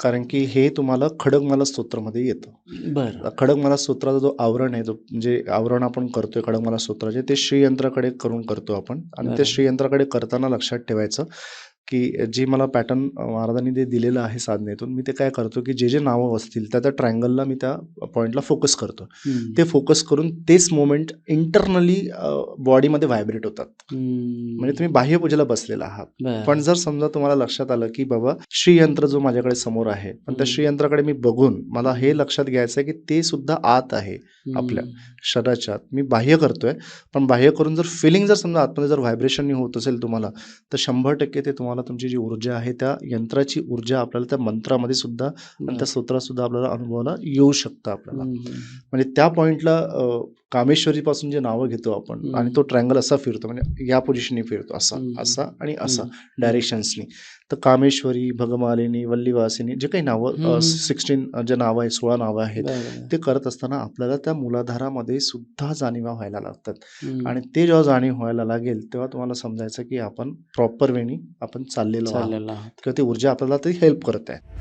कारण की हे तुम्हाला खडकमाला स्तोत्रामध्ये येतं. बरं. खडकमाला स्तोत्राचा जो आवरण आहे, जो म्हणजे आवरण आपण करतोय खडकमाला स्तोत्राचे, ते श्रीयंत्राकडे करून करतो आपण. आणि ते बरोबर. श्रीयंत्राकडे करताना लक्षात ठेवायचं, की जी मला पॅटर्न महाराजांनी ते दिलेलं आहे साधनेतून, मी ते काय करतो, की जे नावं असतील त्या ट्रायंगलला मी त्या पॉइंटला फोकस करतो. हं. ते फोकस करून तेच मोमेंट इंटरनली बॉडीमध्ये व्हायब्रेट होतात. म्हणजे तुम्ही बाह्यपूजेला बसलेला आहात. पण बरं. जर समजा तुम्हाला लक्षात आलं, की बाबा श्रीयंत्र जो माझ्याकडे समोर आहे, पण त्या श्रीयंत्राकडे मी बघून मला हे लक्षात घ्यायचं आहे, की ते सुद्धा आत आहे आपल्या शरीराच्या आत. मी बाह्य करतोय, पण बाह्य करून जर फिलिंग जर समजा आतमध्ये जर व्हायब्रेशन होत असेल तुम्हाला, तर 100% ते तुम्हाला तुमची जी ऊर्जा आहे, त्या यंत्राची ऊर्जा आपल्याला त्या मंत्रामध्ये सुद्धा आणि त्या स्तोत्रात सुद्धा आपल्याला अनुभवाला येऊ शकतं आपल्याला. म्हणजे त्या पॉइंटला कामेश्वरीपासून जे नावं घेतो आपण आणि तो ट्रायंगल असा फिरतो, म्हणजे या पोझिशननी फिरतो, असा असा आणि असा डायरेक्शन्सनी. तर कामेश्वरी, भगमालिनी, वल्लीवासिनी जे काही नावं 16 जे नावं आहेत, 16 नावं आहेत, ते करत असताना आपल्याला त्या मूलाधारामध्ये सुद्धा जाणीवा व्हायला लागतात. आणि ते जेव्हा जाणीव व्हायला लागेल, तेव्हा तुम्हाला समजायचं की आपण प्रॉपर वेनी आपण चाललेलो आहोत चाललेला आहात. किंवा ती ऊर्जा आपल्याला ती हेल्प करत आहे.